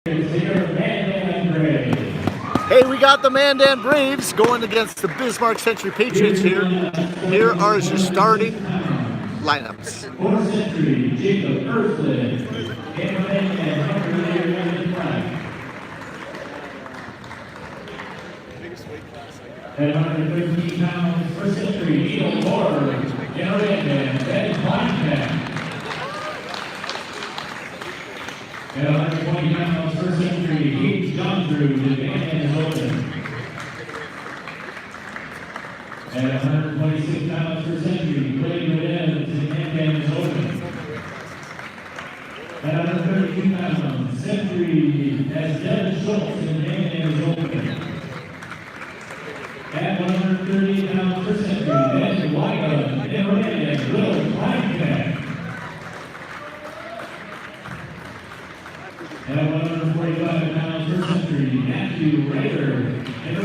Hey, we got the Mandan Braves going against the Bismarck Century Patriots here. Here are your starting lineups. At 113 pounds per century, Neil Moore, Mandan, Ben Blackman. At 120 pounds per century, Heath Johndrew, Mandan is open. At 126 pounds per century, Blake Evans, Mandan is open. At 132 pounds, century, as Devin Schultz, Mandan is open. At 130 pounds per century, Ben Wyga, and Will Kleinbeck. At 145 pounds per century, Matthew Rader, and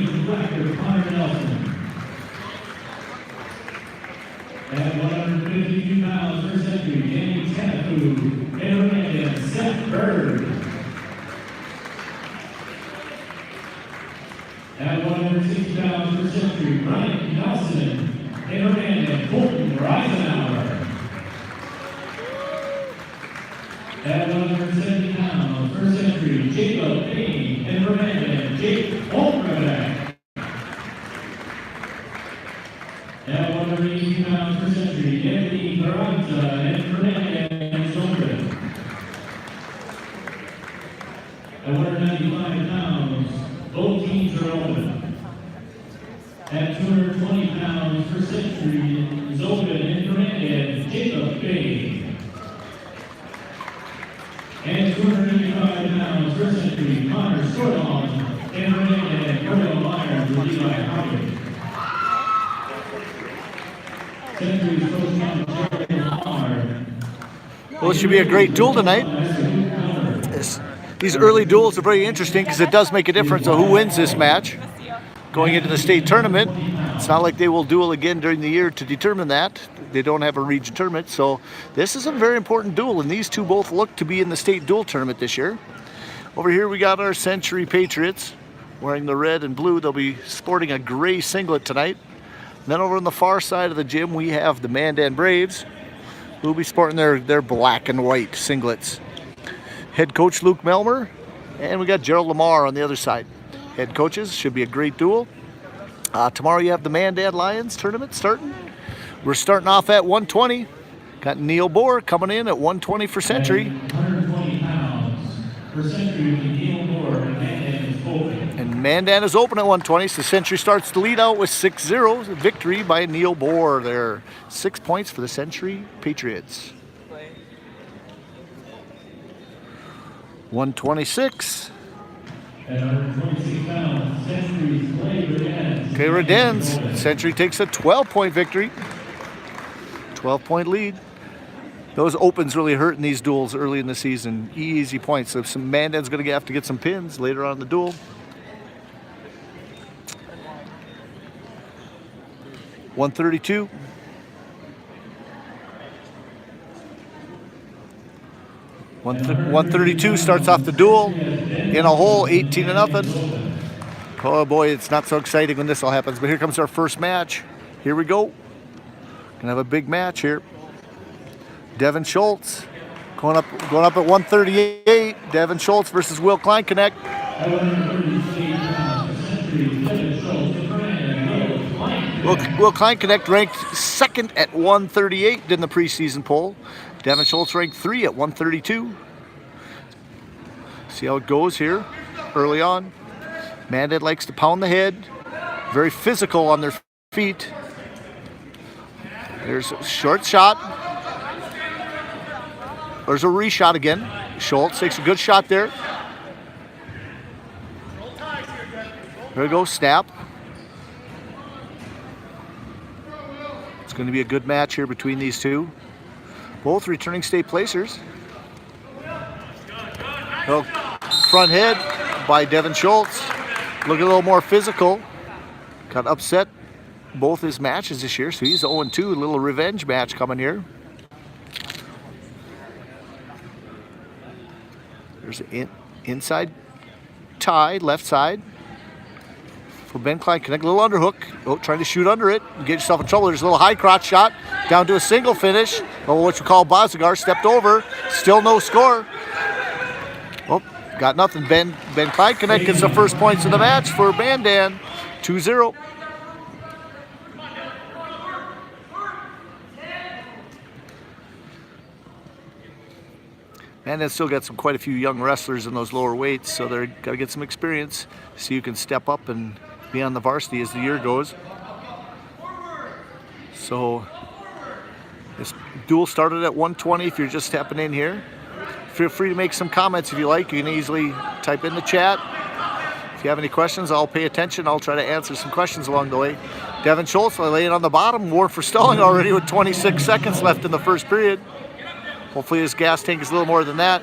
Ethan Blacker, Connor Nelson. At 152 pounds per century, Jamie Tanafu, and Seth Bird. At 160 pounds per century, Brian Nelson, and Colton Reisenauer. At 170 pounds per century, Jacob Payne, and Jake Holmberg. At 180 pounds per century, Anthony Carranza, and Zolman. At 195 pounds, both teams are open. At 220 pounds per century, Zolman and Jacob Payne. And 285 pounds per century, Connor Sortong, and Cordell Myers with Levi Howard. Century's coach on Well, it should be a great duel tonight. These early duels are very interesting because it does make a difference on who wins this match. Going into the state tournament, it's not like they will duel again during the year to determine that. They don't have a region tournament, so this is a very important duel, and these two both look to be in the state duel tournament this year. Over here we got our Century Patriots wearing the red and blue. They'll be sporting a gray singlet tonight. And then over on the far side of the gym we have the Mandan Braves, who will be sporting their black and white singlets. Head coach Luke Melmer, and we got Gerald Lamar on the other side. Head coaches, should be a great duel. Tomorrow you have the Mandan Lions tournament starting. We're starting off at 120. Got Neil Bohr coming in at 120 for Century. 120 pounds per century, Neil Bohr, and Mandan is open. And Mandan is open at 120, so Century starts the lead out with 6-0. Victory by Neil Bohr there. 6 points for the Century Patriots. 126. At 126 pounds, Century's Clay Redens. Okay, Redens. Century takes a 12-point victory. 12-point lead. Those opens really hurt in these duels early in the season. Easy points. So some Mandan's going to have to get some pins later on in the duel. .132. .132 starts off the duel in a hole, 18-0. Oh boy, it's not so exciting when this all happens, but here comes our first match. Here we go. Gonna have a big match here. Devin Schultz going up at 138. Devin Schultz versus Will Kleinknecht. Will Kleinknecht ranked second at 138 in the preseason poll. Devin Schultz ranked 3 at 132. See how it goes here early on. Mandan likes to pound the head. Very physical on their feet. There's a short shot. There's a reshot again. Schultz takes a good shot there. There we go, snap. It's going to be a good match here between these two. Both returning state placers. Well, front head by Devin Schultz. Looking a little more physical. Got upset both his matches this year, so he's 0-2. A little revenge match coming here. There's an Inside tie, left side. For Ben Klein, connect a little underhook. Oh, trying to shoot under it. Get yourself in trouble. There's a little high crotch shot. Down to a single finish. Oh, what you call Bozigar stepped over. Still no score. Oh, got nothing. Ben Klein connect gets the first points of the match for Mandan. 2-0. And then still got quite a few young wrestlers in those lower weights, so they're got to get some experience, so you can step up and be on the varsity as the year goes. So this duel started at 120. If you're just stepping in here, feel free to make some comments if you like. You can easily type in the chat. If you have any questions, I'll pay attention. I'll try to answer some questions along the way. Devin Schultz laying on the bottom, warned for stalling already with 26 seconds left in the first period. Hopefully his gas tank is a little more than that.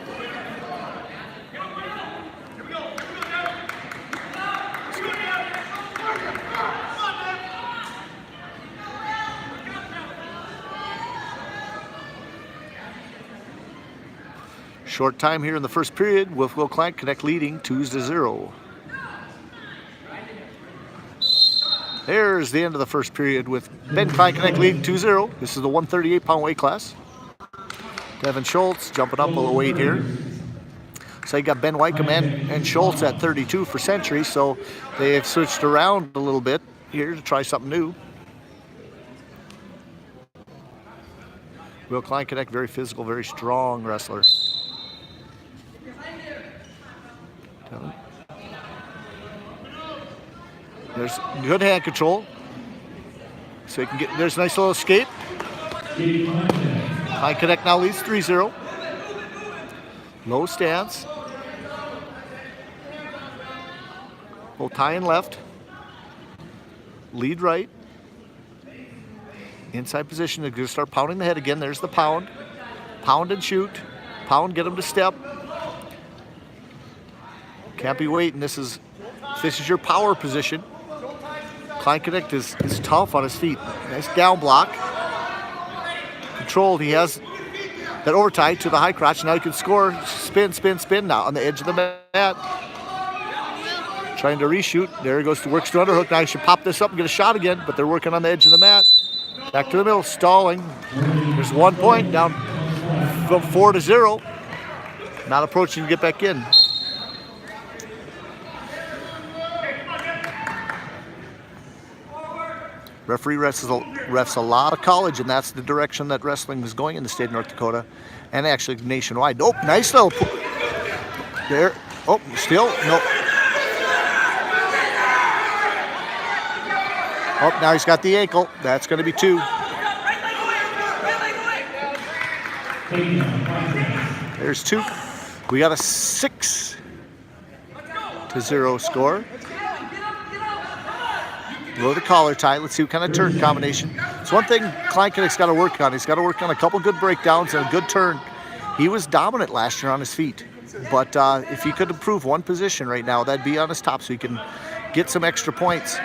Short time here in the first period with Will Klein Connect leading 2-0. There's the end of the first period with Ben Klein Connect leading 2-0. This is the 138-pound weight class. Devin Schultz jumping up a little weight here. So you got Ben Wycombe and Schultz at 32 for Century, so they have switched around a little bit here to try something new. Will Klein Connect, very physical, very strong wrestler. There's good hand control. So you can get, there's a nice little escape. High Connect now leads 3-0. Low stance. Little tie in left. Lead right. Inside position. They're going to start pounding the head again. There's the pound. Pound and shoot. Pound, get them to step. Can't be waiting. This is your power position. Klein Connect is tough on his feet. Nice down block. Controlled. He has that overtie to the high crotch. Now he can score. Spin, spin, spin now on the edge of the mat. Trying to reshoot. There he goes to works to underhook. Now he should pop this up and get a shot again, but they're working on the edge of the mat. Back to the middle, stalling. There's 1 point down from 4-0. Not approaching to get back in. Referee refs a lot of college, and that's the direction that wrestling is going in the state of North Dakota, and actually nationwide. Oh, nice little there. Oh, still no. Oh, now he's got the ankle. That's going to be 2. There's 2. We got a 6-0 score. Go to collar tie. Let's see what kind of turn combination. It's one thing Klein Connect's got to work on. He's got to work on a couple good breakdowns and a good turn. He was dominant last year on his feet. But if he could improve one position right now, that'd be on his top so he can get some extra points,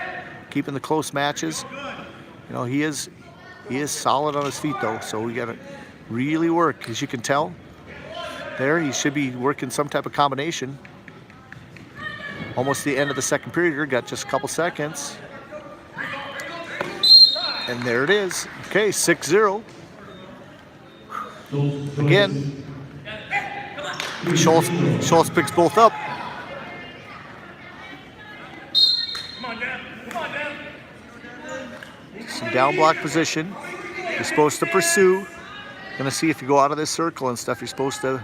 keeping the close matches. You know, he is solid on his feet, though, so we got to really work. As you can tell, there he should be working some type of combination. Almost the end of the second period here. Got just a couple seconds. And there it is. Okay, 6-0. Again, Schultz picks both up. Some down block position. You're supposed to pursue. Gonna see if you go out of this circle and stuff. You're supposed to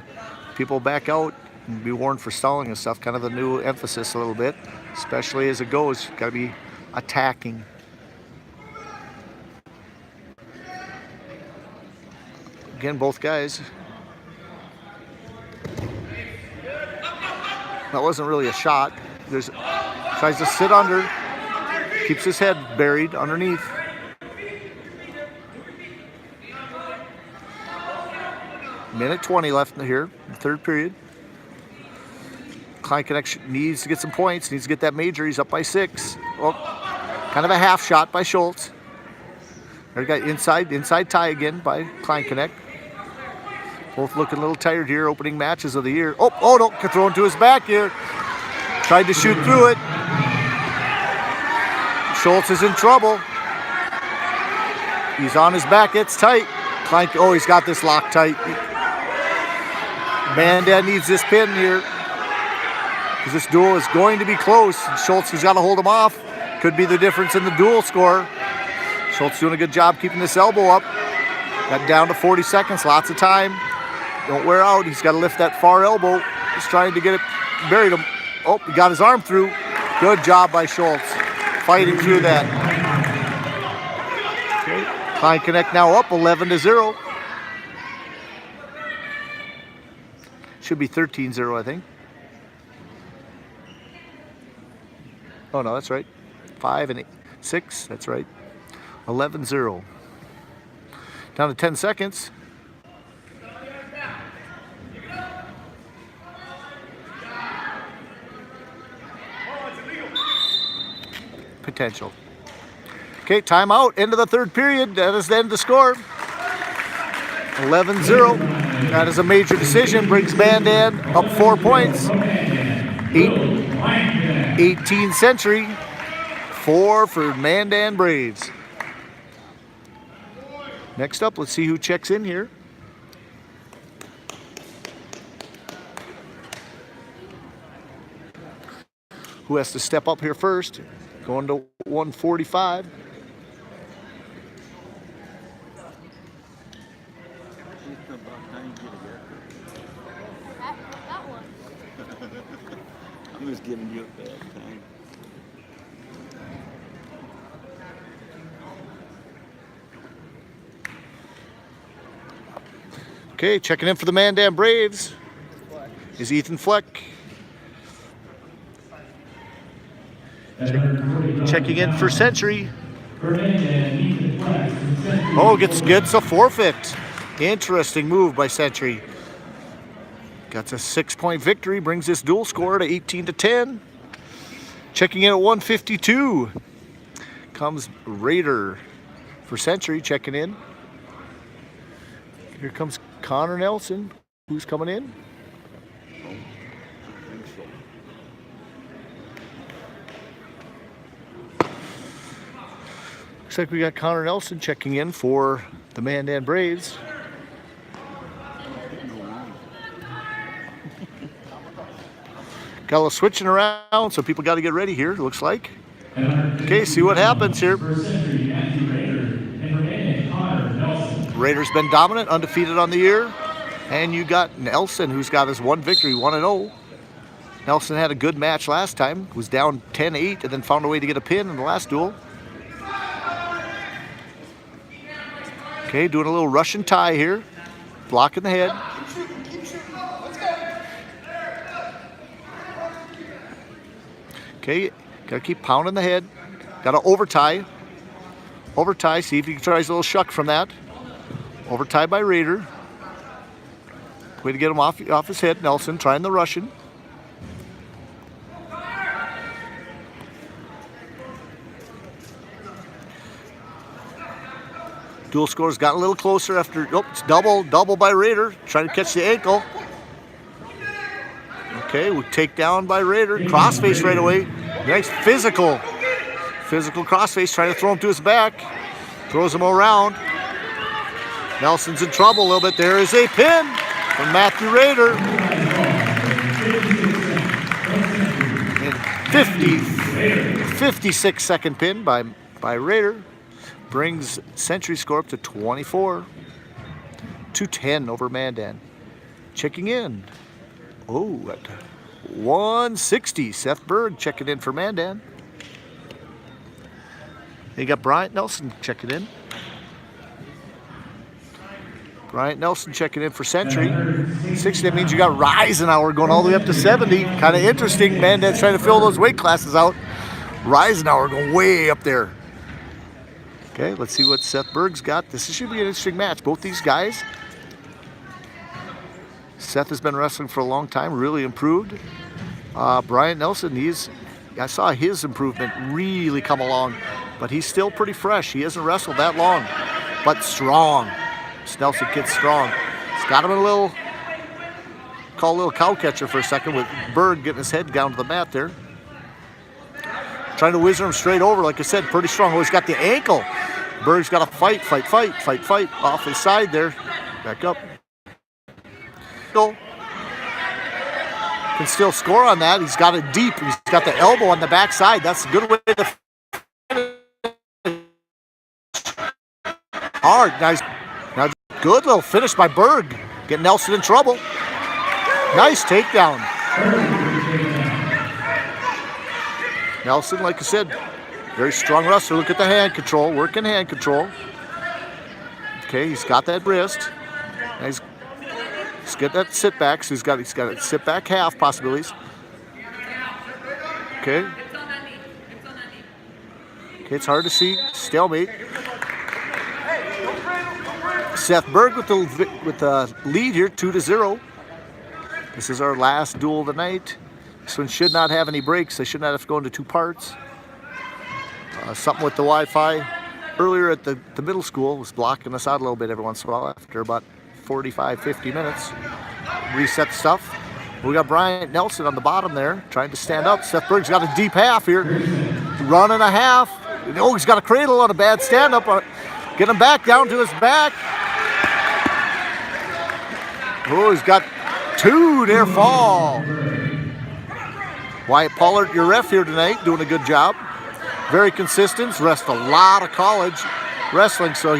people back out and be warned for stalling and stuff. Kind of the new emphasis a little bit, especially as it goes. Got to be attacking. Again, both guys. That wasn't really a shot. Tries to sit under, keeps his head buried underneath. Minute 20 left here in the third period. Klein Connection needs to get some points, needs to get that major. He's up by 6. Well, kind of a half shot by Schultz. There we got inside tie again by Klein Connect. Both looking a little tired here, opening matches of the year. Oh no, thrown to his back here. Tried to shoot through it. Schultz is in trouble. He's on his back, it's tight. Klein, oh, he's got this locked tight. Mandan needs this pin here, because this duel is going to be close. Schultz has got to hold him off. Could be the difference in the duel score. Schultz doing a good job keeping this elbow up. Got down to 40 seconds, lots of time. Don't wear out. He's got to lift that far elbow. He's trying to get it, buried him. Oh, he got his arm through. Good job by Schultz, fighting through that. Okay. Klein Connect now up 11-0. Should be 13-0, I think. Oh no, that's right. 5 and 8, 6, that's right. 11-0. Down to 10 seconds. Potential. Okay, timeout. End of the third period. That is the end of the score. 11-0. That is a major decision. Brings Mandan up 4 points. 18th century. 4 for Mandan Braves. Next up, let's see who checks in here. Who has to step up here first? Going to 145. He was giving you a bad time. Okay, checking in for the Mandan Braves is Ethan Fleck. Checking in for Century. Oh, gets a forfeit. Interesting move by Century. Got a 6-point victory, brings this dual score to 18-10. Checking in at 152 comes Raider for Century, checking in. Here comes Connor Nelson, who's coming in. Looks like we got Connor Nelson checking in for the Mandan Braves. Got a little switching around, so people got to get ready here, it looks like. Okay, see what happens here. Raiders been dominant, undefeated on the year. And you got Nelson, who's got his 1 victory, 1-0. Nelson had a good match last time, was down 10-8, and then found a way to get a pin in the last duel. Okay, doing a little Russian tie here, blocking the head. Okay, gotta keep pounding the head. Gotta overtie. Overtie, see if he tries a little shuck from that. Overtie by Raider. Way to get him off his head. Nelson trying the Russian. Dual scores got a little closer after, oh, it's double by Raider. Trying to catch the ankle. Okay, we take down by Raider. Crossface right away. Nice physical crossface, trying to throw him to his back. Throws him around. Nelson's in trouble a little bit. There is a pin from Matthew Raider. And 56-second pin by Raider. Brings Century score up to 24. 2-10 over Mandan. Checking in. Oh, at 160. Seth Berg checking in for Mandan. You got Bryant Nelson checking in. Bryant Nelson checking in for Century. 60, that means you got Reisenauer going all the way up to 70. Kind of interesting. Mandan's trying to fill those weight classes out. Reisenauer going way up there. Okay, let's see what Seth Berg's got. This should be an interesting match. Both these guys. Seth has been wrestling for a long time, really improved. Bryant Nelson, I saw his improvement really come along, but he's still pretty fresh. He hasn't wrestled that long, but strong. This Nelson kid's strong. It's got him in a little, call a little cow catcher for a second with Berg getting his head down to the mat there. Trying to whizzer him straight over, like I said, pretty strong. Oh, he's got the ankle. Berg's got to fight off his side there. Back up. Can still score on that. He's got it deep. He's got the elbow on the backside. That's a good way to hard. Now good little finish by Berg. Getting Nelson in trouble. Nice takedown. Nelson, like I said, very strong wrestler. Look at the hand control. Working hand control. Okay, he's got that wrist. He's got that sit back. So he's got a sit back half possibilities. Okay. Okay, it's hard to see. Stalemate. Seth Berg with the lead here, 2-0. This is our last duel of the night. This one should not have any breaks. They should not have to go into two parts. Something with the Wi-Fi earlier at the middle school was blocking us out a little bit every once in a while after about 45, 50 minutes. Reset stuff. We got Bryant Nelson on the bottom there trying to stand up. Seth Berg's got a deep half here. Run and a half. Oh, he's got a cradle on a bad stand-up. Get him back down to his back. Oh, he's got two near fall. Wyatt Pollard, your ref here tonight, doing a good job. Very consistent. He's wrestled a lot of college wrestling, so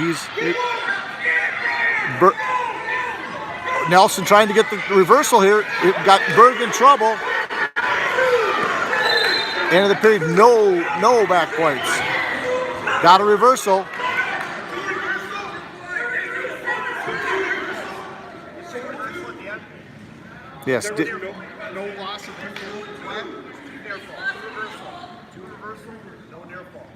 Nelson trying to get the reversal here. It got Berg in trouble. End of the period, no back points. Got a reversal. Yes. No loss of 2 flat, 2 near fall. 2 reversal, no near fall.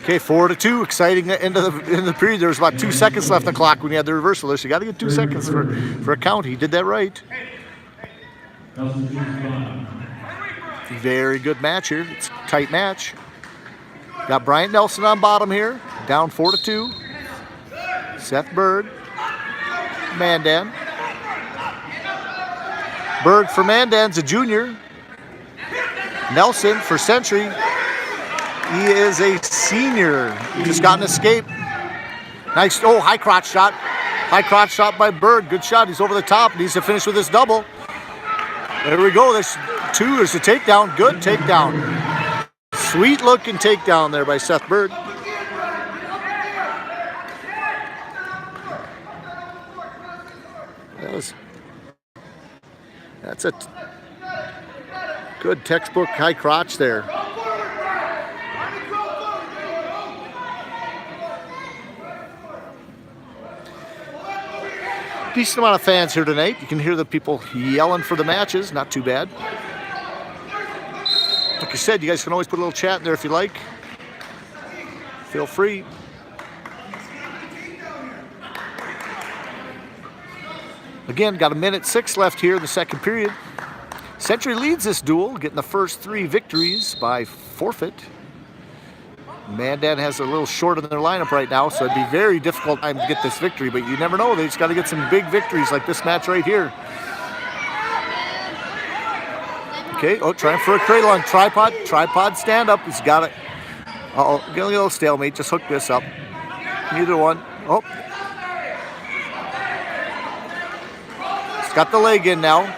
Okay, 4-2. Exciting end of the period. There was about 2 seconds left on the clock when you had the reversal there. So you got to get 2 seconds for a count. He did that right. Very good match here. It's a tight match. Got Bryant Nelson on bottom here. Down 4-2. Seth Berg. Mandan. Berg for Mandan's a junior. Nelson for Century. He is a senior. He just got an escape. Nice, high crotch shot. High crotch shot by Berg. Good shot. He's over the top. Needs to finish with his double. There we go. There's 2. There's a takedown. Good takedown. Sweet looking takedown there by Seth Berg. That's a good textbook high crotch there. Decent amount of fans here tonight. You can hear the people yelling for the matches. Not too bad. Like I said, you guys can always put a little chat in there if you like. Feel free. Again, got 1:06 left here in the second period. Century leads this duel, getting the first 3 victories by forfeit. Mandan has a little short in their lineup right now, so it'd be very difficult time to get this victory, but you never know. They just got to get some big victories like this match right here. Okay, trying for a cradle on tripod. Tripod stand up. He's got it. Uh-oh, getting a little stalemate. Just hook this up. Neither one. Oh. He's got the leg in now.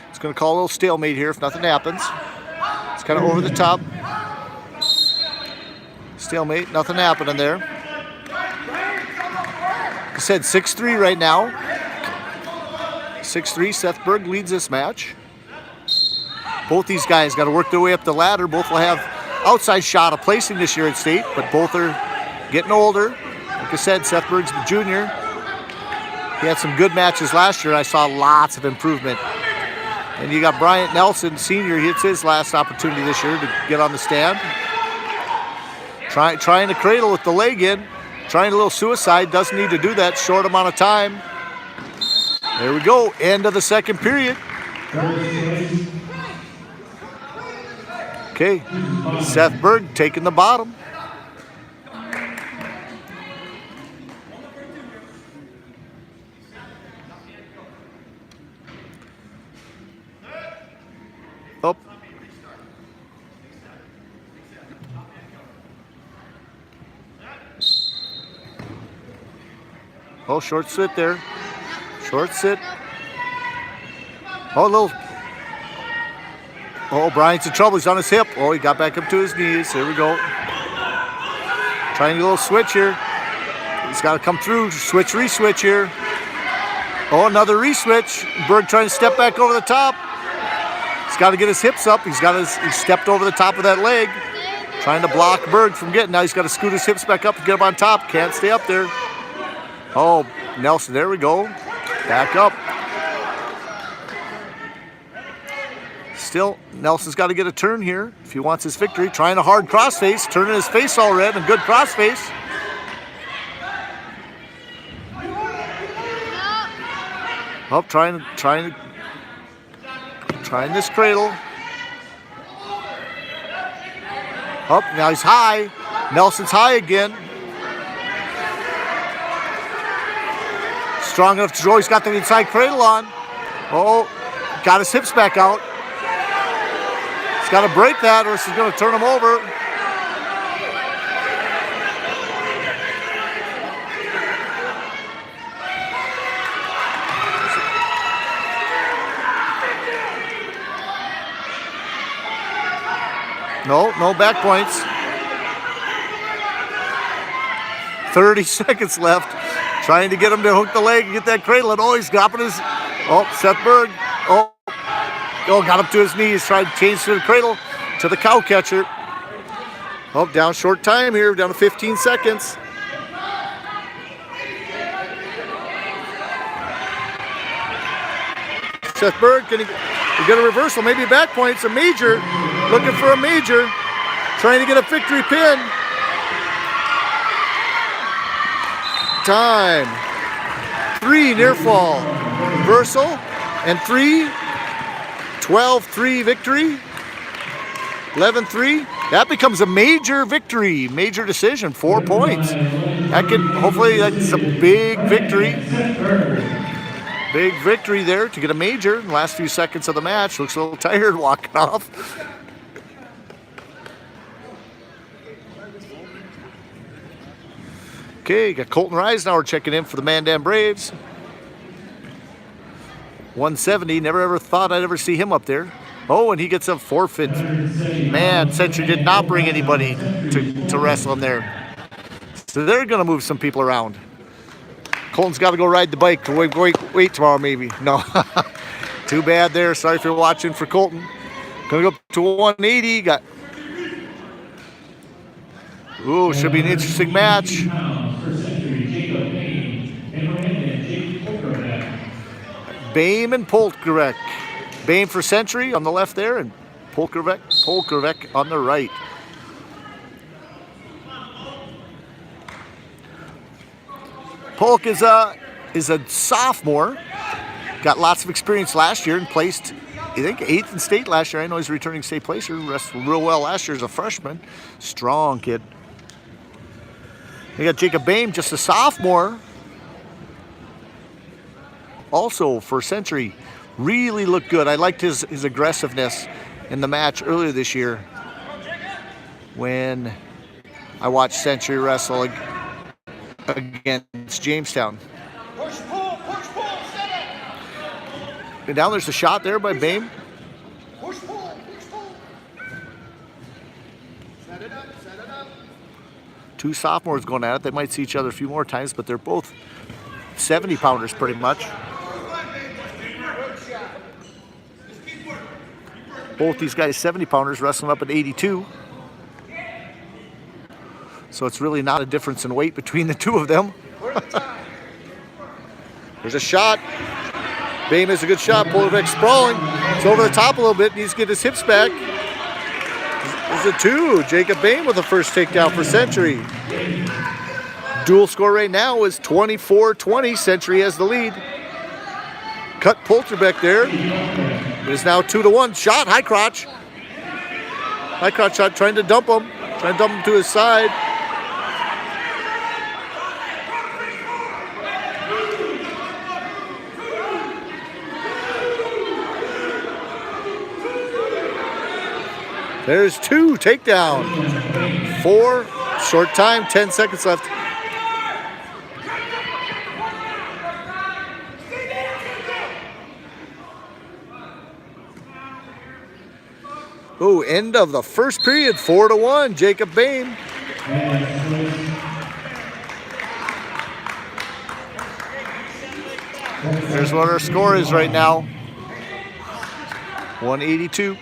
It's going to call a little stalemate here if nothing happens. It's kind of over the top. Stalemate, nothing happening there. Like I said, 6-3 right now. 6-3, Seth Berg leads this match. Both these guys got to work their way up the ladder. Both will have outside shot of placing this year at state, but both are getting older. Like I said, Seth Berg's the junior. He had some good matches last year. I saw lots of improvement. And you got Bryant Nelson, senior. It's his last opportunity this year to get on the stand. Trying to cradle with the leg in. Trying a little suicide. Doesn't need to do that. Short amount of time. There we go. End of the second period. Okay, Seth Berg taking the bottom. Up. Oh, short sit there. Short sit. Oh, little. Oh, Brian's in trouble. He's on his hip. Oh, he got back up to his knees. Here we go. Trying a little switch here. He's got to come through. Switch, re-switch here. Oh, another re-switch. Berg trying to step back over the top. He's got to get his hips up. He stepped over the top of that leg. Trying to block Berg from getting. Now he's got to scoot his hips back up and get him on top. Can't stay up there. Oh, Nelson, there we go. Back up. Still, Nelson's got to get a turn here if he wants his victory. Trying a hard crossface, turning his face all red, and good crossface. Oh, trying this cradle. Oh, now he's high. Nelson's high again. Strong enough to throw. He's got the inside cradle on. Oh, got his hips back out. He's got to break that or he's going to turn him over. No back points. 30 seconds left. Trying to get him to hook the leg and get that cradle. And oh, he's dropping his. Oh, Seth Berg. Oh, got up to his knees. Tried to change to the cradle to the cow catcher. Oh, down short time here. Down to 15 seconds. Seth Berg, can he get a reversal? Maybe a back point. It's a major. Looking for a major. Trying to get a victory pin. Time. 3 near fall. Reversal. And 3. 12-3 victory. 11-3. That becomes a major victory. Major decision. 4 points. That could, hopefully that's a big victory. Big victory there to get a major in the last few seconds of the match. Looks a little tired walking off. Okay, got Colton Reisenauer checking in for the Mandan Braves. 170, never ever thought I'd ever see him up there. Oh, and he gets a forfeit. Man, Century did not bring anybody to wrestle him there. So they're going to move some people around. Colton's got to go ride the bike. Wait tomorrow maybe. No. Too bad there. Sorry for watching for Colton. Going to go up to 180. Got. Ooh, should be an interesting match. Bame and Polkarek. Bame for Century on the left there, and Polkarek on the right. Polk is a sophomore. Got lots of experience last year and placed, I think, 8th in state last year. I know he's a returning state placer. Wrestled real well last year as a freshman. Strong kid. We got Jacob Bame, just a sophomore. Also for Century, really looked good. I liked his aggressiveness in the match earlier this year when I watched Century wrestle against Jamestown. And down there's a shot there by Bame. Set it up. 2 sophomores going at it. They might see each other a few more times, but they're both 70-pounders pretty much. Both these guys 70-pounders wrestling up at 82. So it's really not a difference in weight between the two of them. There's a shot. Bame has a good shot. Polkarek sprawling. It's over the top a little bit. Needs to get his hips back. There's a 2. Jacob Bame with the first takedown for Century. Dual score right now is 24-20. Century has the lead. Cut Polkarek there. It is now 2-1. Shot, high crotch. High crotch shot, trying to dump him. Trying to dump him to his side. There's 2, takedown. 4, short time, 10 seconds left. Oh, end of the first period, 4-1, Jacob Bain. Here's what our score is right now. 182.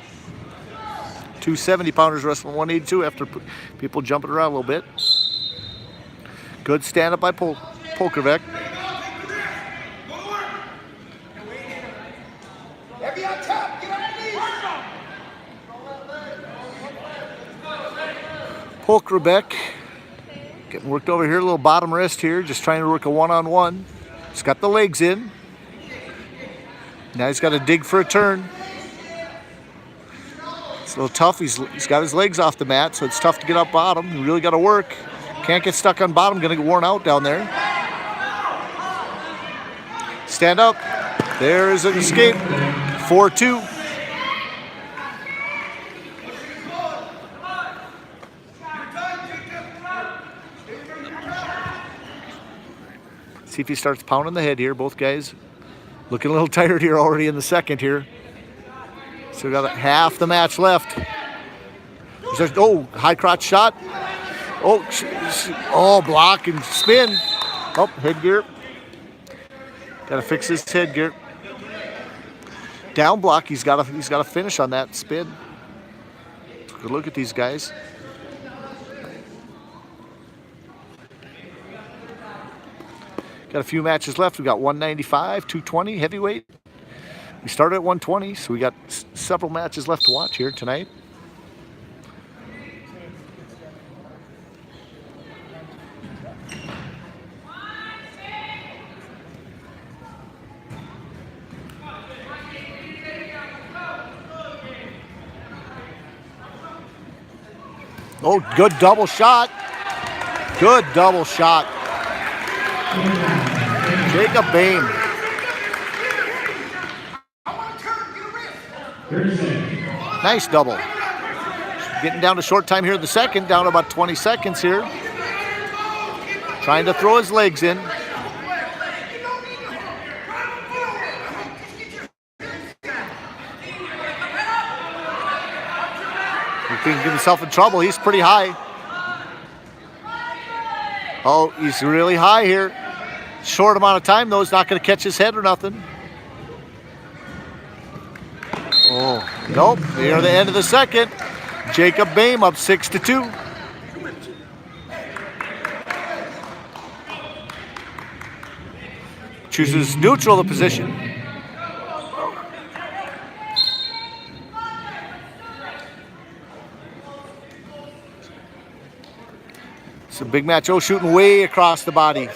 270 pounders wrestling 182 after people jumping around a little bit. Good stand up by Polkerbeck. Polkerbeck getting worked over here, a little bottom wrist here, just trying to work a one-on-one. He's got the legs in. Now he's got to dig for a turn. It's a little tough. He's got his legs off the mat, so it's tough to get up bottom. You really got to work. Can't get stuck on bottom. Going to get worn out down there. Stand up. There is an escape. 4-2. See if he starts pounding the head here. Both guys looking a little tired here already in the second here. Still got half the match left. Oh, high crotch shot. Oh, block and spin. Oh, headgear. Got to fix his headgear. Down block. He's got to finish on that spin. Good look at these guys. Got a few matches left. We got 195, 220 heavyweight. We started at 120, so we got several matches left to watch here tonight. Oh, good double shot. Good double shot. Jacob Bain. Nice double. Getting down to short time here in the second, down to about 20 seconds here. Trying to throw his legs in. He can get himself in trouble. He's pretty high. Oh, he's really high here. Short amount of time though. He's not going to catch his head or nothing. Oh, nope. Near the end of the second. Jacob Bain up 6-2. Chooses neutral the position. It's a big match. Oh, shooting way across the body.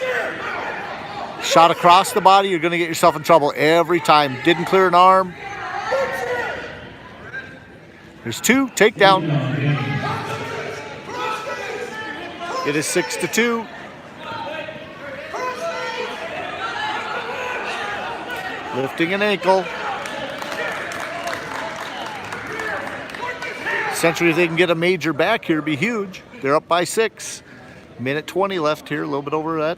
Shot across the body, you're going to get yourself in trouble every time. Didn't clear an arm. There's 2, takedown. It is 6-2. Lifting an ankle. Essentially, if they can get a major back here, it'd be huge. They're up by 6. Minute 20 left here, a little bit over that.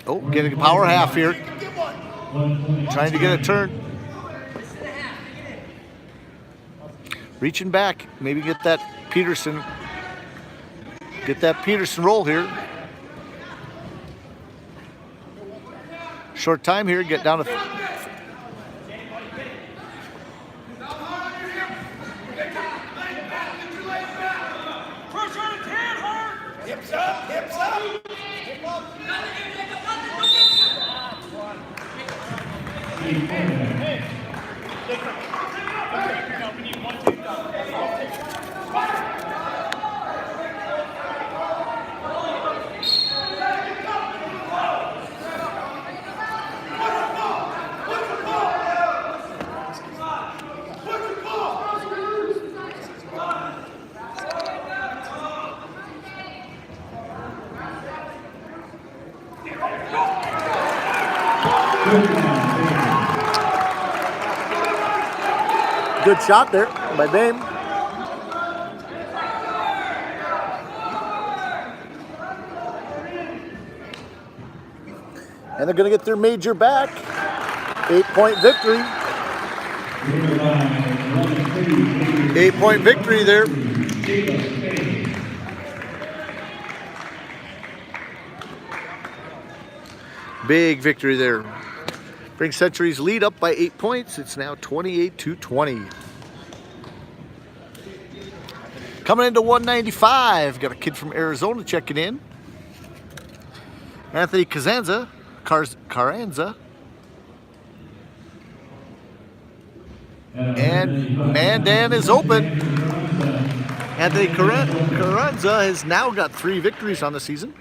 Oh, getting a power half here. Trying to get a turn. Reaching back. Maybe get that Peterson. Get that Peterson roll here. Short time here. Get down to... Hips up, hips up. Good shot there by Bame. And they're going to get their major back. 8-point victory. 8-point victory there. Big victory there. Brings Century's lead up by 8 points. It's now 28-20. Coming into 195, got a kid from Arizona checking in. Anthony Carranza. And Mandan is open. Anthony Carranza has now got 3 victories on the season.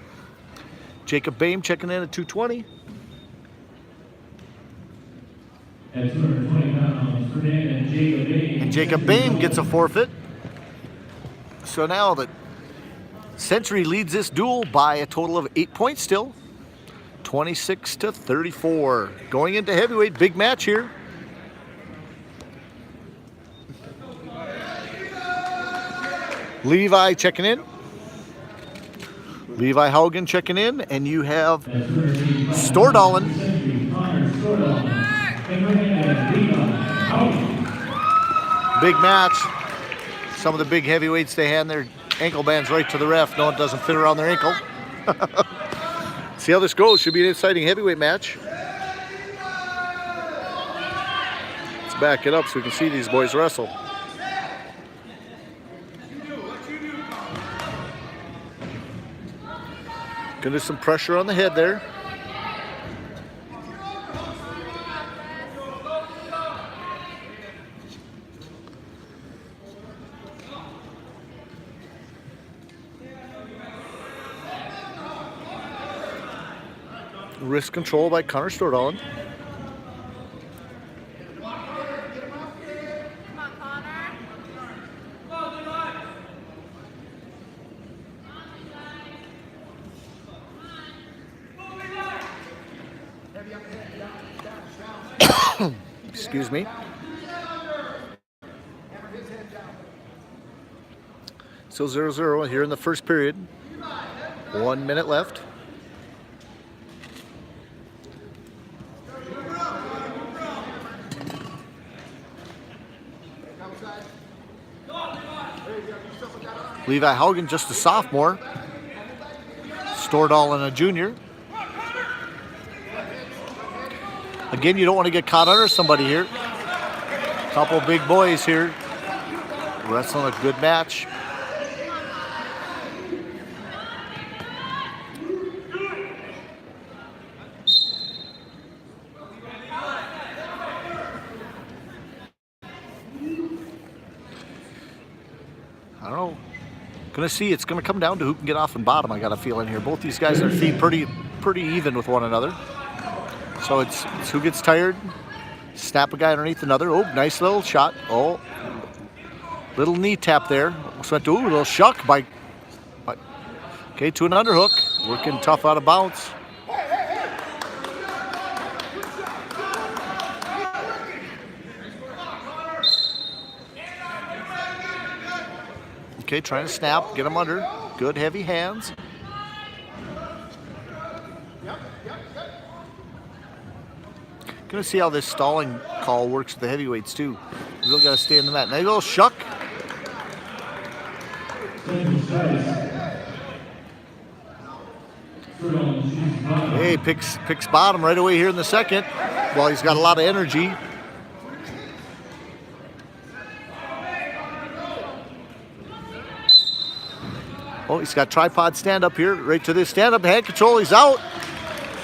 Jacob Bame checking in at 220. At 220 pounds, Ferdinand Jacob Bame. And Jacob Bame gets a forfeit. So now the Century leads this duel by a total of 8 points still. 26-34. Going into heavyweight, big match here. Levi checking in. Levi Haugen checking in. And you have Stordalen. Big match. Some of the big heavyweights, they hand their ankle bands right to the ref. No, it doesn't fit around their ankle. See how this goes. Should be an exciting heavyweight match. Let's back it up so we can see these boys wrestle. Gonna do some pressure on the head there. Wrist control by Connor Stordalen. Excuse me. Still 0-0 here in the first period. 1 minute left. Levi Haugen, just a sophomore. Stordalen, a junior. Again, you don't want to get caught under somebody here. Couple big boys here. Wrestling a good match. I don't know. Gonna see. It's gonna come down to who can get off and bottom. I got a feeling here. Both these guys, their feet pretty even with one another. So it's who gets tired. Snap a guy underneath another. Oh, nice little shot. Oh, little knee tap there. So went to a little shuck by. Okay, to an underhook. Working tough out of bounds. Okay, trying to snap, get him under. Good heavy hands. Gonna see how this stalling call works with the heavyweights too. You really gotta stay in the mat. Now a little shuck. Hey, picks bottom right away here in the second. Well, he's got a lot of energy. Oh, he's got tripod stand up here. Right to this stand up. Hand control. He's out.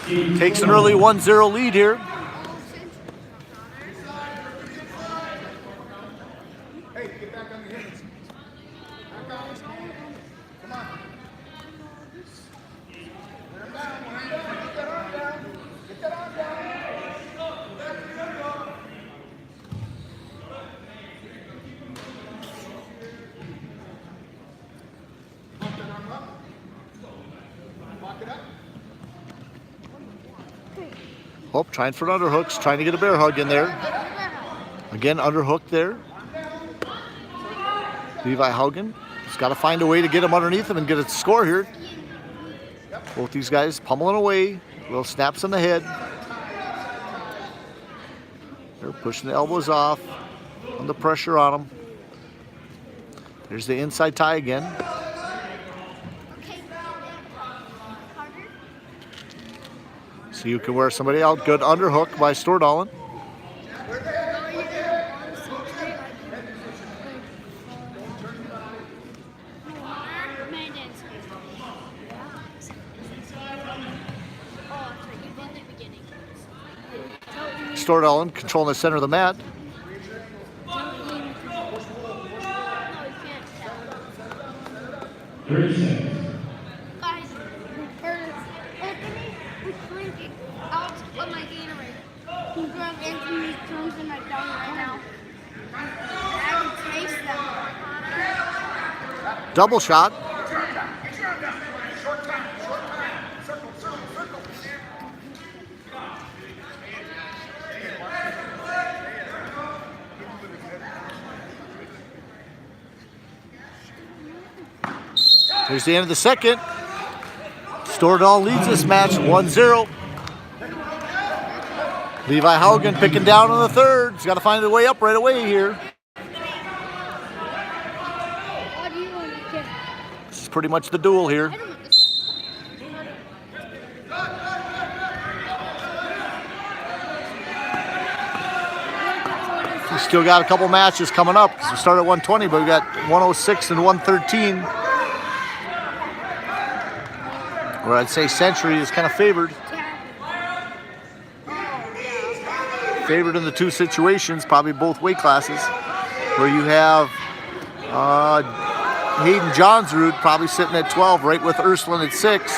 Takes an early 1-0 lead here. Hey, get back on your hips. Oh, trying for an underhooks, trying to get a bear hug in there. Again, underhook there. Levi Haugen has got to find a way to get him underneath him and get a score here. Both these guys pummeling away. Little snaps on the head. They're pushing the elbows off. On the pressure on them. There's the inside tie again. So you can wear somebody out. Good underhook by Stordalen. Stordalen controlling the center of the mat. Double shot. Here's the end of the second. Stordalen leads this match 1-0. Levi Haugen picking down on the third. He's got to find a way up right away here. This is pretty much the duel here. We still got a couple matches coming up. We started at 120, but we got 106 and 113. Where I'd say Century is kind of favored. Favored in the two situations, probably both weight classes. Where you have Hayden Johnsrud probably sitting at 12, right with Ursuline at 6.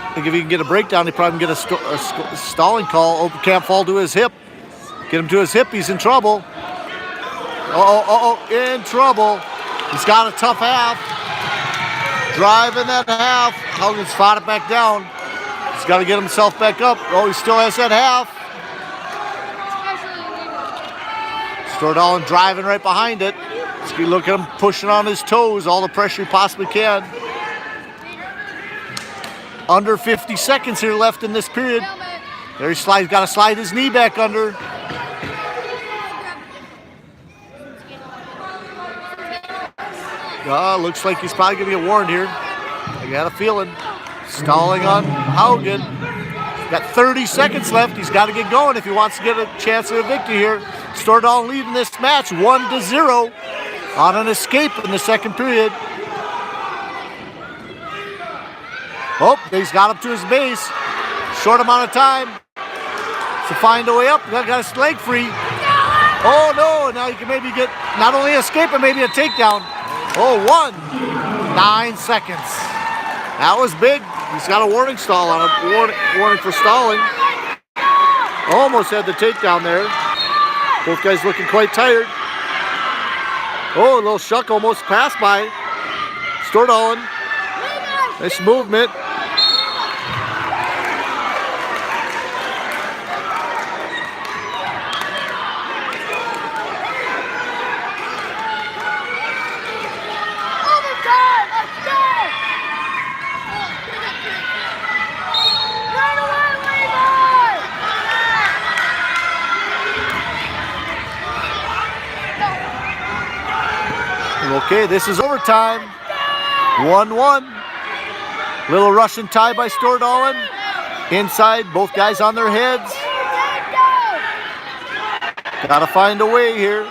I think if he can get a breakdown, he probably can get a stalling call. Open can't fall to his hip. Get him to his hip, he's in trouble. In trouble. He's got a tough half. Driving that half. Haugen's fought it back down. He's got to get himself back up. Oh, he still has that half. Stordalen driving right behind it. Look at him pushing on his toes, all the pressure he possibly can. Under 50 seconds here left in this period. There he's got to slide his knee back under. Looks like he's probably going to get warned here. I got a feeling. Stalling on Haugen. Got 30 seconds left. He's got to get going if he wants to get a chance at a victory here. Stordalen leading this match 1-0 on an escape in the second period. Oh, he's got up to his base. Short amount of time to find a way up. Got his leg free. Oh no, now you can maybe get not only escape, but maybe a takedown. Oh, 9 seconds. That was big. He's got a warning stall on him. Warning for stalling. Almost had the takedown there. Both guys looking quite tired. Oh, a little shuck almost passed by. Stordalen. Nice movement. Okay, this is overtime. 1-1. Little Russian tie by Stordalen. Inside, both guys on their heads. Gotta find a way here.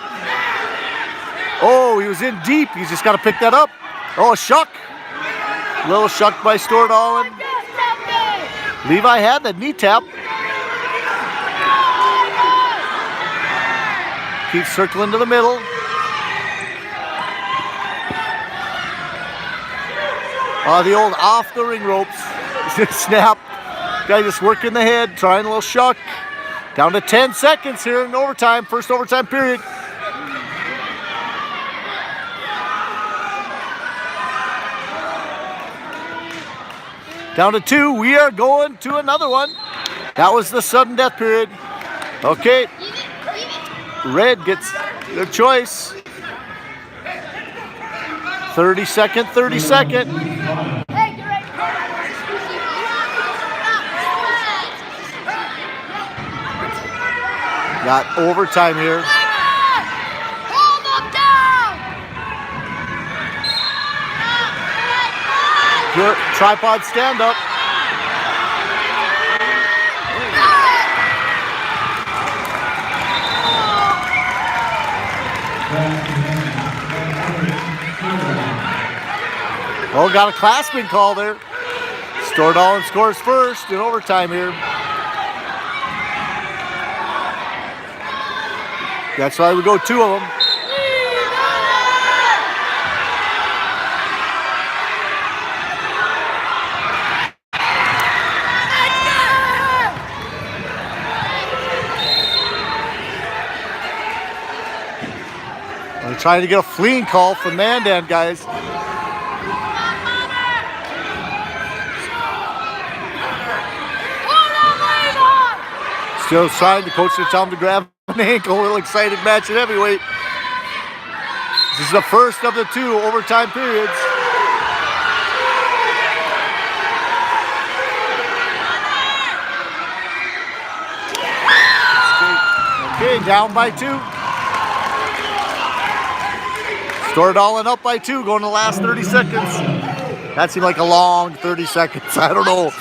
Oh, he was in deep. He's just got to pick that up. Oh, a shuck. Little shuck by Stordalen. Levi had that knee tap. Keeps circling to the middle. The old off the ring ropes. Snap. Guy just working the head, trying a little shuck. Down to 10 seconds here in overtime, first overtime period. Down to 2, we are going to another one. That was the sudden death period. Okay, red gets their choice. 30-second, 30-second. Got overtime here. Hold them down! Good tripod stand up. Oh, got a clasping call there. Stordalen scores first in overtime here. That's why we go 2 of them. We're trying to get a fleeing call from Mandan, guys. Still trying, the coach to tell him to grab an ankle. A little excited match at heavyweight. This is the first of the 2 overtime periods. Okay, down by 2. Stordalen up by 2, going to the last 30 seconds. That seemed like a long 30 seconds. I don't know.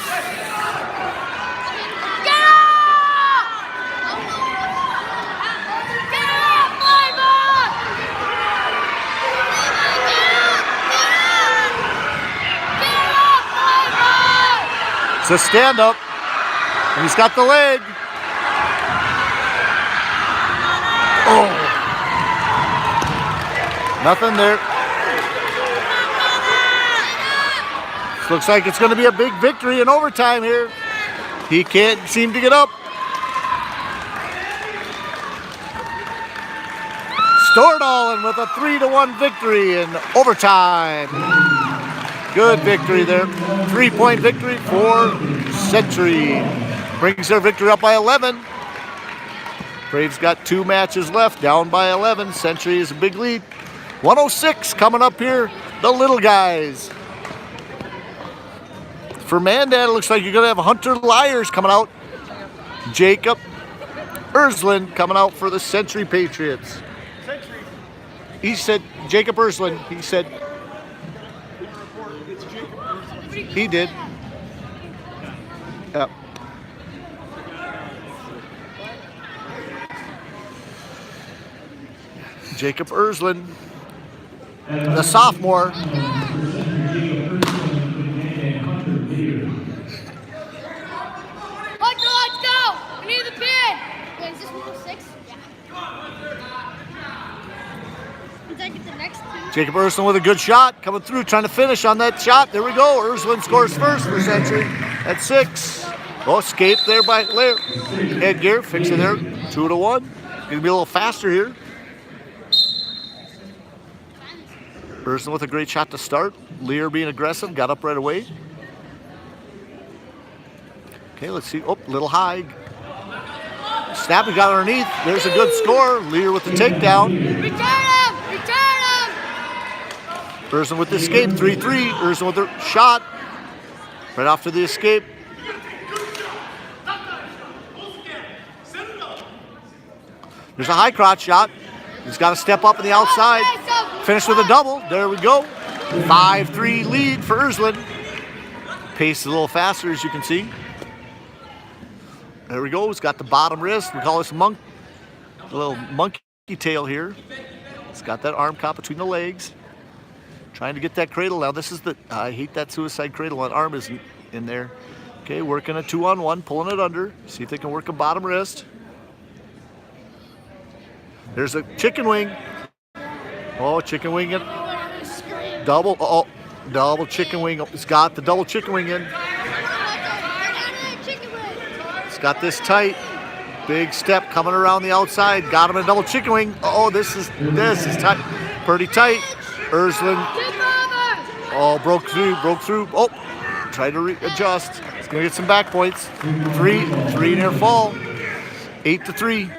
It's a stand up, and he's got the leg. Oh, nothing there. This looks like it's going to be a big victory in overtime here. He can't seem to get up. Stordalen with a 3-1 victory in overtime. Good victory there. 3-point victory for Century. Brings their victory up by 11. Braves got 2 matches left, down by 11. Century is a big lead. 106 coming up here, the little guys. For Mandan, it looks like you're going to have Hunter Lyers coming out. Jacob Ersland coming out for the Century Patriots. He said, Jacob Ersland, he said, he did. Yep. Jacob Ersland, the sophomore. Let's go! We need the pin! Wait, is this 106? Yeah. Get the next 2. Jacob Ersland with a good shot, coming through, trying to finish on that shot. There we go. Ersland scores first for Century at 6. Oh, escaped there by Lair. Headgear, fixing there. 2-1. Gonna be a little faster here. Ersland with a great shot to start. Lear being aggressive, got up right away. Okay, let's see. Oh, little high. Snapping got underneath. There's a good score. Lear with the takedown. Return him! Return him! Ersland with the escape, 3-3. Ersland with the shot. Right after the escape. There's a high crotch shot. He's got to step up on the outside. Finish with a double. There we go. 5-3 lead for Ersland. Pace a little faster, as you can see. There we go. He's got the bottom wrist. We call this a little monkey tail here. He's got that arm caught between the legs. Trying to get that cradle. Now this is I hate that suicide cradle. That arm isn't in there. Okay, working a 2-on-1, pulling it under. See if they can work a bottom wrist. There's a chicken wing. Oh, chicken wing in. Double. Oh, double chicken wing. It's got the double chicken wing in. It's got this tight. Big step coming around the outside. Got him in a double chicken wing. Oh, this is tight. Pretty tight. Ersland. Oh, broke through. Oh, tried to readjust. He's going to get some back points. Three near fall. 8-3.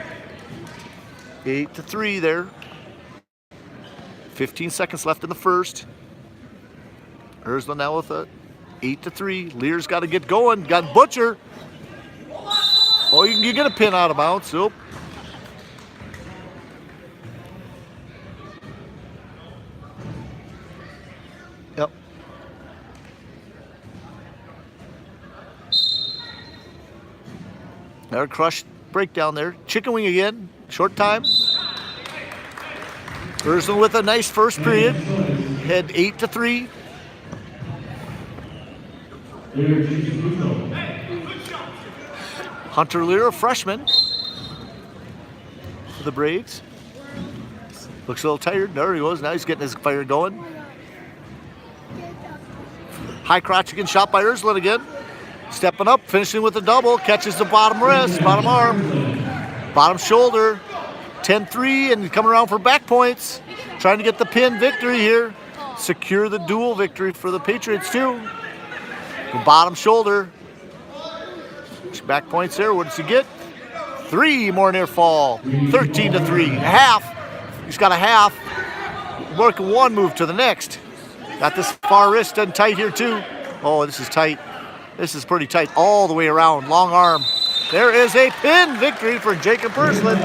8-3 there. 15 seconds left in the first. Ersland now with a 8-3. Lear's got to get going. Got Butcher. Oh, you get a pin out of bounds. Nope. Yep. Another crushed breakdown there. Chicken wing again. Short time. Ersland with a nice first period. Head 8-3. Hunter Lear, a freshman for the Braves. Looks a little tired. There he goes. Now he's getting his fire going. High crotch again, shot by Ersland again. Stepping up, finishing with a double. Catches the bottom wrist, bottom arm, bottom shoulder. 10-3 and coming around for back points. Trying to get the pin victory here. Secure the dual victory for the Patriots too. The bottom shoulder. Back points there. What does he get? 3 more near fall. 13-3. Half. He's got a half. Working one move to the next. Got this far wrist done tight here too. Oh, this is tight. This is pretty tight all the way around. Long arm. There is a pin victory for Jacob Ersland.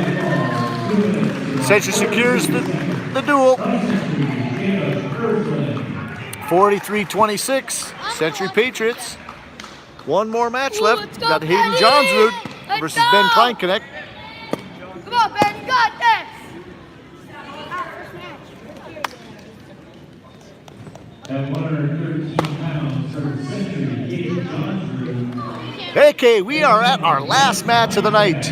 Century secures the duel. 43-26. Century Patriots. One more match left. Got Hayden Johnsrud versus Ben Kleinknecht. Come on, Ben, you got this. At 113 pounds, for Century, Hayden Johnsrud. Okay, we are at our last match of the night.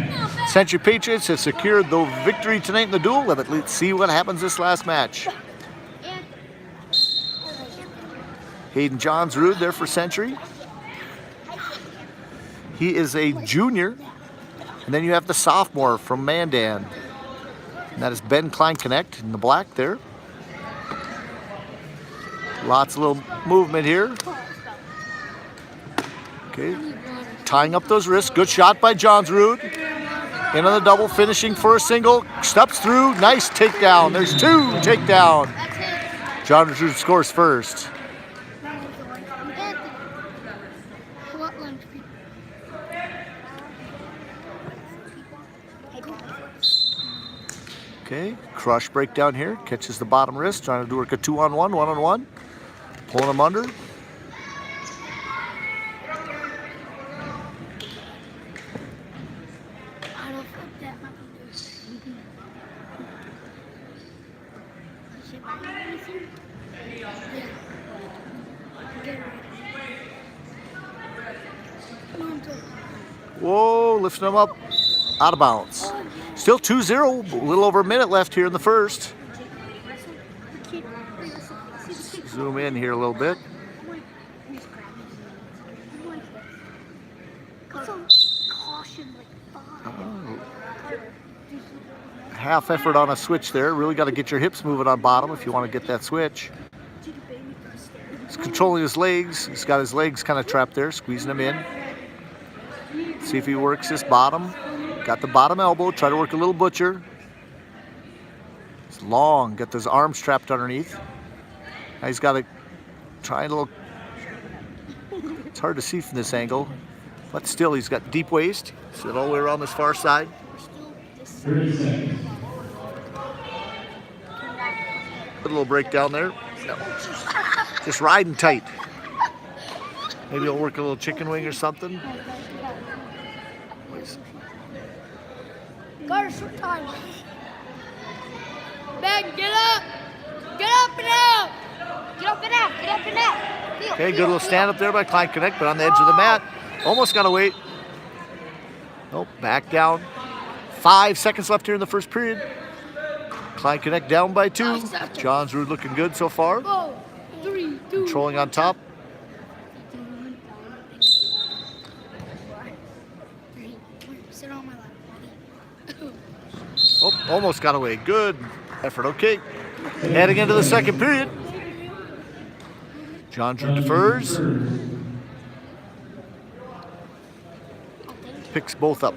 Century Patriots have secured the victory tonight in the duel. Let's see what happens this last match. Hayden Johnsrud there for Century. He is a junior. And then you have the sophomore from Mandan. And that is Ben Kleinknecht in the black there. Lots of little movement here. Okay, tying up those wrists. Good shot by Johnsrud. In on the double, finishing for a single. Steps through, nice takedown. There's 2 takedown. Johnsrud scores first. Okay, crush breakdown here. Catches the bottom wrist, trying to work a 2-on-1, 1-on-1. Pulling him under. Whoa, lifting him up. Out of bounds. Still 2-0, a little over a minute left here in the first. Zoom in here a little bit. Oh. Half effort on a switch there. Really got to get your hips moving on bottom if you want to get that switch. He's controlling his legs. He's got his legs kind of trapped there, squeezing them in. See if he works this bottom. Got the bottom elbow, try to work a little butcher. It's long, got those arms trapped underneath. Now he's got to try a little, it's hard to see from this angle, but still he's got deep waist. Sit all the way around this far side. 30 seconds. Put a little breakdown there. No. Just riding tight. Maybe he'll work a little chicken wing or something. Got a short time. Ben, get up! Get up and out! Get up and out! Get up and out! Feel, Okay, good little stand up there by Kleinknecht, but on the edge of the mat. Almost got to wait. Nope, back down. 5 seconds left here in the first period. Kleinknecht down by 2. Johnsrud looking good so far. 4, 3, 2. Controlling on top. Sit on my lap. Oh, almost got away. Good effort. Okay. Heading into the second period. John Drew defers. Picks both up.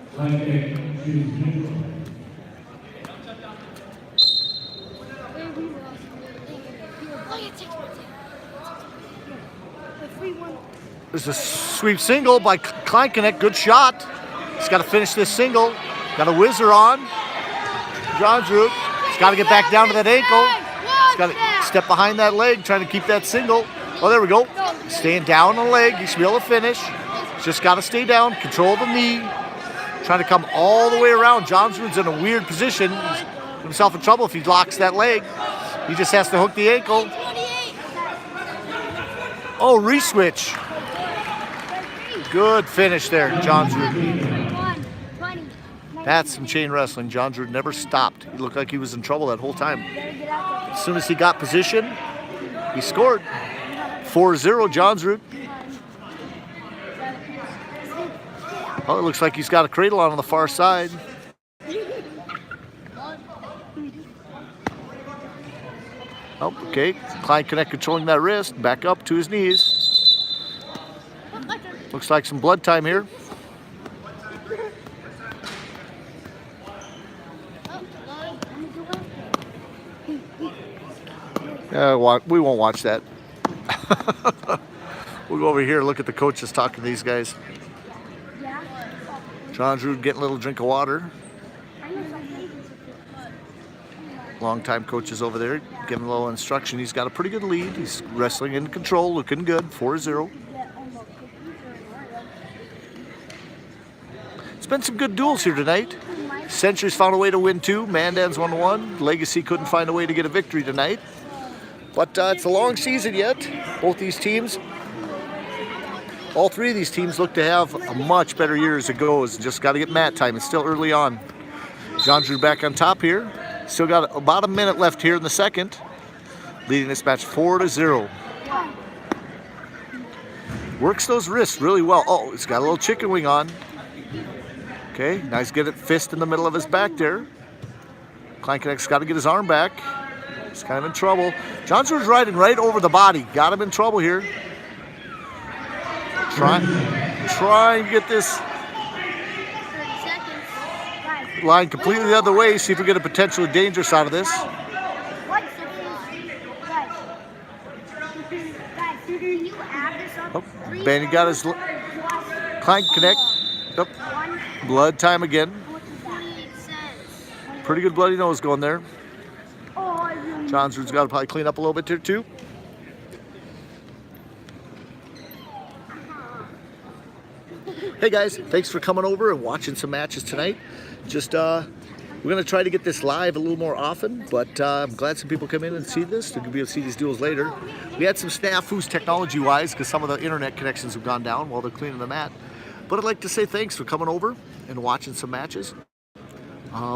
There's a sweep single by Kleinknecht. Good shot. He's got to finish this single. Got a whizzer on. John Drew. He's got to get back down to that ankle. He's got to step behind that leg, trying to keep that single. Oh, there we go. Staying down on the leg. He should be able to finish. Just got to stay down, control the knee. Trying to come all the way around. John Drew's in a weird position. He's put himself in trouble if he locks that leg. He just has to hook the ankle. Oh, re-switch. Good finish there, John Drew. That's some chain wrestling. John Drew never stopped. He looked like he was in trouble that whole time. As soon as he got position, he scored. 4-0, John Drew. Oh, it looks like he's got a cradle on the far side. Oh, okay. Kleinknecht controlling that wrist. Back up to his knees. Looks like some blood time here. We won't watch that. We'll go over here and look at the coaches talking to these guys. John Drew getting a little drink of water. Longtime coaches over there giving a little instruction. He's got a pretty good lead. He's wrestling in control, looking good. 4-0. It's been some good duels here tonight. Century's found a way to win two. Mandan's 1-1. Legacy couldn't find a way to get a victory tonight. But it's a long season yet. Both these teams, all three of these teams look to have a much better year as it goes. Just got to get mat time. It's still early on. John Drew back on top here. Still got about a minute left here in the second. Leading this match 4-0. Works those wrists really well. Oh, he's got a little chicken wing on. Okay, nice get it fist in the middle of his back there. Kleinknecht's got to get his arm back. He's kind of in trouble. John Drew's riding right over the body. Got him in trouble here. Trying to get this line completely the other way. See if we get a potentially dangerous out of this. Oh, Benny got his Kleinknecht. Oh, blood time again. Pretty good bloody nose going there. John Drew's got to probably clean up a little bit here too. Hey guys, thanks for coming over and watching some matches tonight. Just we're gonna try to get this live a little more often, but I'm glad some people come in and see this. They're gonna be able to see these duels later. We had some snafus technology-wise because some of the internet connections have gone down while they're cleaning the mat. But I'd like to say thanks for coming over and watching some matches.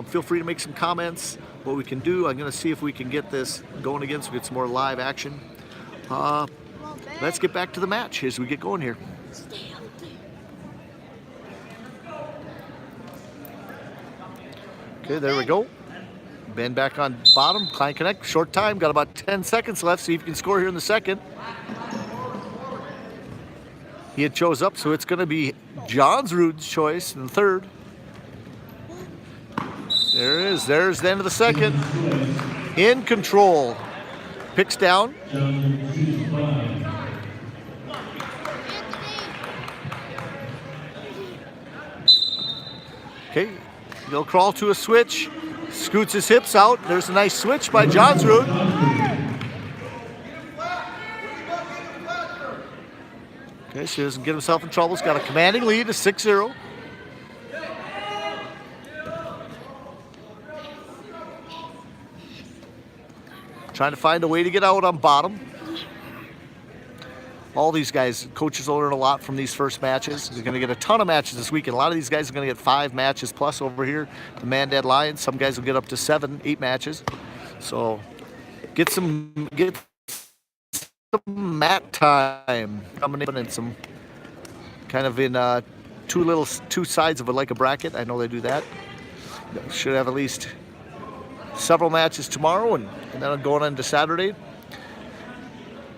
Feel free to make some comments, what we can do. I'm gonna see if we can get this going again so we get some more live action. Let's get back to the match as we get going here. Okay, there we go. Ben back on bottom. Kleinknecht, short time. Got about 10 seconds left. See if you can score here in the second. He had chose up, so it's going to be John Drew's choice in the third. There it is. There's the end of the second. In control. Picks down. Okay. He'll crawl to a switch, scoots his hips out. There's a nice switch by John Drew. Okay, so he doesn't get himself in trouble. He's got a commanding lead, a 6-0. Trying to find a way to get out on bottom. All these guys, coaches will learn a lot from these first matches. They're going to get a ton of matches this weekend. A lot of these guys are going to get 5 matches plus over here. The Mandan Lions, some guys will get up to 7, 8 matches. So get some mat time coming in and some kind of in two sides of it like a bracket. I know they do that. Should have at least several matches tomorrow, and then going into Saturday.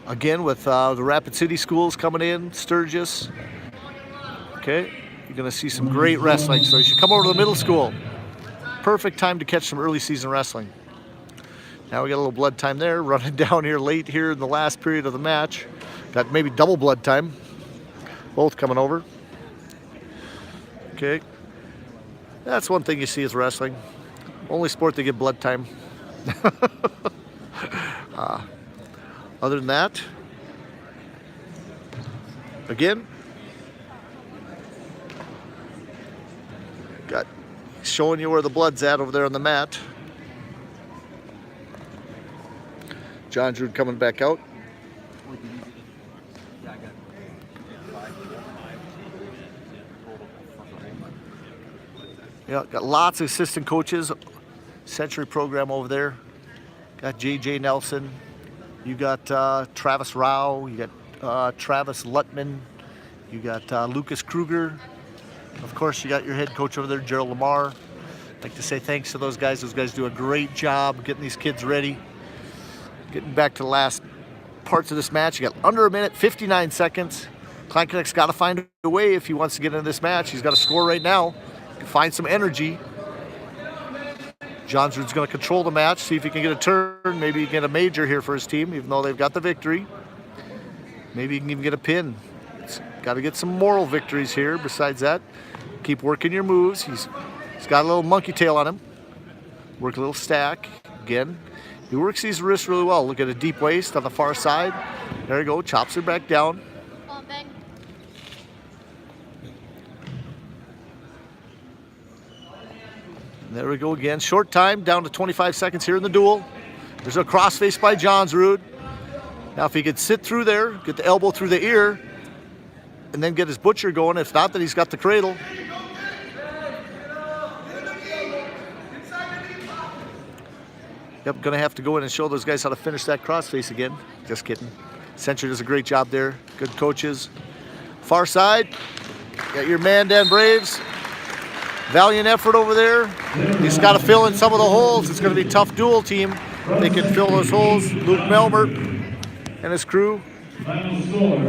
Again with the Rapid City schools coming in, Sturgis. Okay, you're going to see some great wrestling, so you should come over to the middle school. Perfect time to catch some early season wrestling. Now we got a little blood time there, running down here late here in the last period of the match. Got maybe double blood time. Both coming over. Okay. That's one thing you see is wrestling. Only sport they give blood time. Other than that, again, got showing you where the blood's at over there on the mat. John Drew coming back out. Yeah, got lots of assistant coaches. Century program over there. Got J.J. Nelson. You got Travis Rao. You got Travis Lutman. You got Lucas Kruger. Of course, you got your head coach over there, Gerald Lamar. I'd like to say thanks to those guys. Those guys do a great job getting these kids ready. Getting back to the last parts of this match. You got under a minute, 59 seconds. Kleinkoneck's got to find a way if he wants to get into this match. He's got to score right now. Find some energy. Johnson's going to control the match, see if he can get a turn, maybe get a major here for his team, even though they've got the victory. Maybe he can even get a pin. He's got to get some moral victories here. Besides that, keep working your moves. He's got a little monkey tail on him. Work a little stack. Again, he works these wrists really well. Look at a deep waist on the far side. There you go, chops her back down. There we go again. Short time, down to 25 seconds here in the duel. There's a crossface by Johnsrud. Now if he could sit through there, get the elbow through the ear, and then get his butcher going. If not, then he's got the cradle. Yep, gonna have to go in and show those guys how to finish that crossface again. Just kidding. Century does a great job there. Good coaches. Far side, got your Mandan Braves. Valiant effort over there. He's got to fill in some of the holes. It's going to be a tough duel team. They can fill those holes. Luke Melmer and his crew.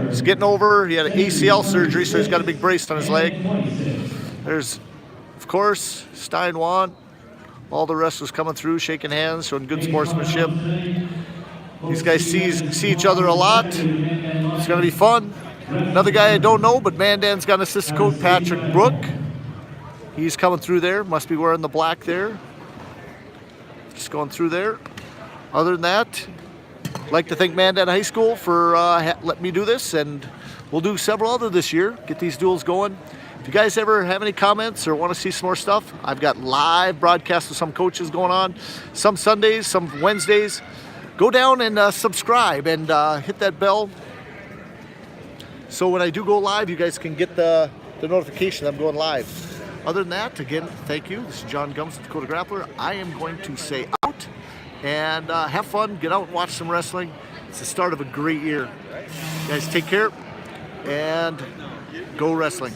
He's getting over. He had an ACL surgery, so he's got a big brace on his leg. There's, of course, Steinwan. All the rest was coming through, shaking hands, showing good sportsmanship. These guys see each other a lot. It's going to be fun. Another guy I don't know, but Mandan's got an assistant coach, Patrick Brook. He's coming through there. Must be wearing the black there. Just going through there. Other than that, I'd like to thank Mandan High School for letting me do this, and we'll do several other this year. Get these duels going. If you guys ever have any comments or want to see some more stuff, I've got live broadcasts with some coaches going on. Some Sundays, some Wednesdays. Go down and subscribe and hit that bell. So when I do go live, you guys can get the notification that I'm going live. Other than that, again, thank you. This is John Gums with Dakota Grappler. I am going to say out and have fun. Get out and watch some wrestling. It's the start of a great year. You guys take care and go wrestling.